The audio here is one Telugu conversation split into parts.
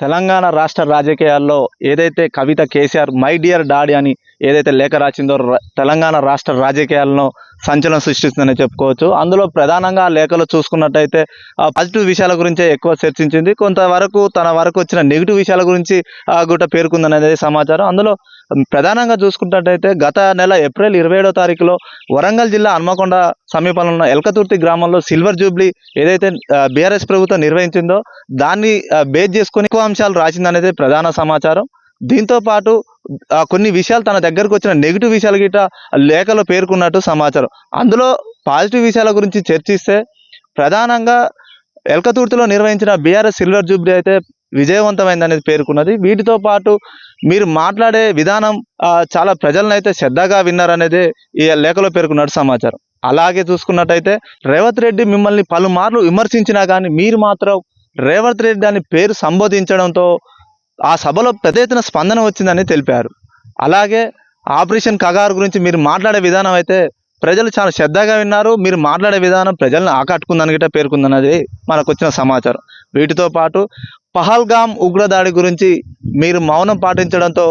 తెలంగాణ రాష్ట్ర రాజకీయాల్లో ఏదైతే కవిత కేసీఆర్ మై డియర్ డాడీ అని ఏదైతే లేఖ రాసిందో తెలంగాణ రాష్ట్ర రాజకీయాలను సంచలనం సృష్టిస్తుందని చెప్పుకోవచ్చు. అందులో ప్రధానంగా ఆ లేఖలో చూసుకున్నట్టయితే పాజిటివ్ విషయాల గురించే ఎక్కువ చర్చించింది. కొంతవరకు తన వరకు వచ్చిన నెగిటివ్ విషయాల గురించి గుట్ట పేర్కొందనేది సమాచారం. అందులో ప్రధానంగా చూసుకున్నట్టయితే గత నెల ఏప్రిల్ 27వ తారీఖులో వరంగల్ జిల్లా హన్మకొండ సమీపంలో ఉన్న ఎల్కతుర్తి గ్రామంలో సిల్వర్ జూబ్లీ ఏదైతే బీఆర్ఎస్ ప్రభుత్వం నిర్వహించిందో దాన్ని బేస్ చేసుకుని ఎక్కువ అంశాలు రాసిందనేది ప్రధాన సమాచారం. దీంతో పాటు కొన్ని విషయాలు తన దగ్గరకు వచ్చిన నెగిటివ్ విషయాలు గిట్ట లేఖలో పేర్కొన్నట్టు సమాచారం. అందులో పాజిటివ్ విషయాల గురించి చర్చిస్తే ప్రధానంగా ఎల్కతుర్తిలో నిర్వహించిన బీఆర్ఎస్ సిల్వర్ జూబ్లీ అయితే విజయవంతమైందనేది పేర్కొన్నది. వీటితో పాటు మీరు మాట్లాడే విధానం చాలా ప్రజలను అయితే శ్రద్ధగా విన్నారనేది ఈ లేఖలో పేర్కొన్నట్టు సమాచారం. అలాగే చూసుకున్నట్టయితే రేవంత్ రెడ్డి మిమ్మల్ని పలుమార్లు విమర్శించినా కానీ మీరు మాత్రం రేవంత్ రెడ్డి అని పేరు సంబోధించడంతో ఆ సభలో పెద్ద ఎత్తున స్పందన వచ్చిందని తెలిపారు. అలాగే ఆపరేషన్ కగారు గురించి మీరు మాట్లాడే విధానం అయితే ప్రజలు చాలా శ్రద్ధగా విన్నారు, మీరు మాట్లాడే విధానం ప్రజలను ఆకట్టుకుందని గిట్ట పేర్కొందన్నది మనకు వచ్చిన సమాచారం. వీటితో పాటు పహల్గామ్ ఉగ్రదాడి గురించి మీరు మౌనం పాటించడంతో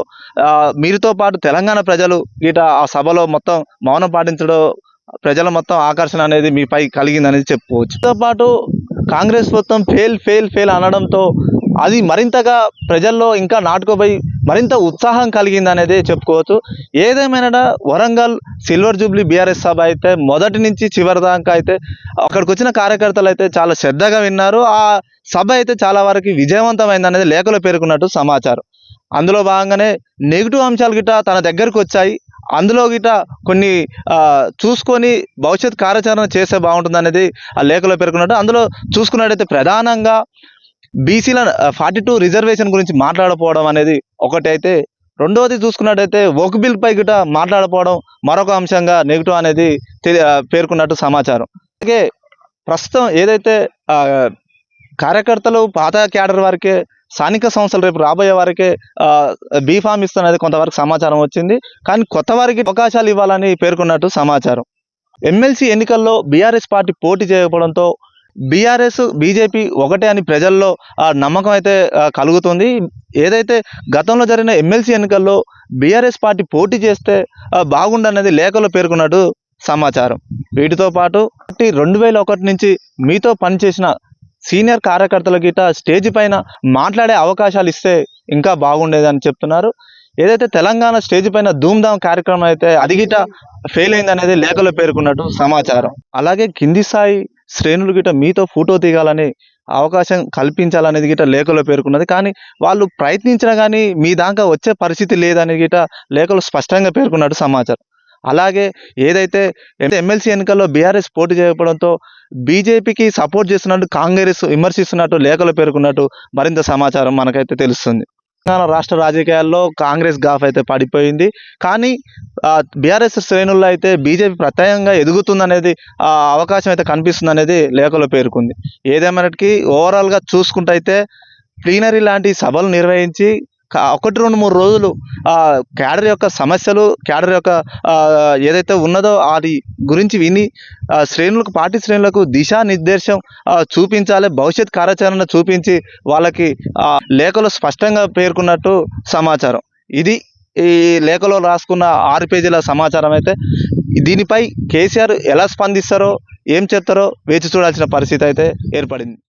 మీరుతో పాటు తెలంగాణ ప్రజలు గిట ఆ సభలో మొత్తం మౌనం పాటించడం ప్రజల మొత్తం ఆకర్షణ అనేది మీపై కలిగిందనేది చెప్పుకోవచ్చు. తో పాటు కాంగ్రెస్ మొత్తం ఫెయిల్ అనడంతో అది మరింతగా ప్రజల్లో ఇంకా నాటుకుపోయి మరింత ఉత్సాహం కలిగింది అనేది చెప్పుకోవచ్చు. ఏదేమైనా వరంగల్ సిల్వర్ జూబ్లీ బీఆర్ఎస్ సభ అయితే మొదటి నుంచి చివరి దాకా అయితే అక్కడికి వచ్చిన కార్యకర్తలు అయితే చాలా శ్రద్ధగా విన్నారు. ఆ సభ అయితే చాలా వరకు విజయవంతమైంది అనేది లేఖలో పేర్కొన్నట్టు సమాచారం. అందులో భాగంగానే నెగిటివ్ అంశాలు గిట్ట తన దగ్గరకు వచ్చాయి. అందులో గిట్ట కొన్ని చూసుకొని భవిష్యత్ కార్యాచరణ చేస్తే బాగుంటుంది అనేది ఆ లేఖలో పేర్కొన్నట్టు. అందులో చూసుకున్నట్టయితే ప్రధానంగా బీసీల 42 రిజర్వేషన్ గురించి మాట్లాడకపోవడం అనేది ఒకటైతే, రెండవది చూసుకున్నట్టయితే వక్ బిల్ పై గిట్ట మాట్లాడకపోవడం మరొక అంశంగా నెగిటివ్ అనేది పేర్కొన్నట్టు సమాచారం. అలాగే ప్రస్తుతం ఏదైతే కార్యకర్తలు పాత క్యాడర్ వారికే స్థానిక సంస్థలు రేపు రాబోయే వారికే బీఫామ్ ఇస్తున్నది కొంతవరకు సమాచారం వచ్చింది. కానీ కొత్త వారికి అవకాశాలు ఇవ్వాలని పేర్కొన్నట్టు సమాచారం. ఎమ్మెల్సీ ఎన్నికల్లో బీఆర్ఎస్ పార్టీ పోటీ చేయకపోవడంతో బీఆర్ఎస్ బీజేపీ ఒకటే అని ప్రజల్లో నమ్మకం అయితే కలుగుతుంది. ఏదైతే గతంలో జరిగిన ఎమ్మెల్సీ ఎన్నికల్లో బీఆర్ఎస్ పార్టీ పోటీ చేస్తే బాగుండనేది లేఖలో పేర్కొన్నట్టు సమాచారం. వీటితో పాటు 2001 నుంచి మీతో పనిచేసిన సీనియర్ కార్యకర్తల గిట్ట స్టేజ్ పైన మాట్లాడే అవకాశాలు ఇస్తే ఇంకా బాగుండేదని చెప్తున్నారు. ఏదైతే తెలంగాణ స్టేజ్ పైన ధూమ్ధామ్ కార్యక్రమం అయితే అది గిట్ట ఫెయిల్ అయింది అనేది లేఖలో పేర్కొన్నట్టు సమాచారం. అలాగే కింది స్థాయి శ్రేణులు గిట్ట మీతో ఫోటో తీయాలని అవకాశం కల్పించాలనేది గిట్ట లేఖలో పేర్కొన్నది. కానీ వాళ్ళు ప్రయత్నించినా కానీ మీ దాకా వచ్చే పరిస్థితి లేదని గిట్ట లేఖలో స్పష్టంగా పేర్కొన్నట్టు సమాచారం. అలాగే ఏదైతే ఎమ్మెల్సీ ఎన్నికల్లో బీఆర్ఎస్ పోటీ చేయకపోవడంతో బీజేపీకి సపోర్ట్ చేస్తున్నట్టు కాంగ్రెస్ విమర్శిస్తున్నట్టు లేఖలో పేర్కొన్నట్టు మరింత సమాచారం మనకైతే తెలుస్తుంది. తెలంగాణ రాష్ట్ర రాజకీయాల్లో కాంగ్రెస్ గాఫ్ అయితే పడిపోయింది. కానీ బీఆర్ఎస్ శ్రేణుల్లో అయితే బీజేపీ ప్రత్యయంగా ఎదుగుతుందనేది అవకాశం అయితే కనిపిస్తుంది అనేది లేఖలో పేర్కొంది. ఏదేమైనటికీ ఓవరాల్గా చూసుకుంటైతే ప్లీనరీ లాంటి సభలు నిర్వహించి 1-2-3 రోజులు క్యాడర్ యొక్క సమస్యలు, క్యాడర్ యొక్క ఏదైతే ఉన్నదో అది గురించి విని శ్రేణులకు పార్టీ శ్రేణులకు దిశానిర్దేశం చూపించాలి, భవిష్యత్ కార్యాచరణ చూపించి వాళ్ళకి లేఖలో స్పష్టంగా పేర్కొన్నట్టు సమాచారం. ఇది ఈ లేఖలో రాసుకున్న 6 పేజీల సమాచారం అయితే దీనిపై కేసీఆర్ ఎలా స్పందిస్తారో ఏం చెప్తారో వేచి చూడాల్సిన పరిస్థితి అయితే ఏర్పడింది.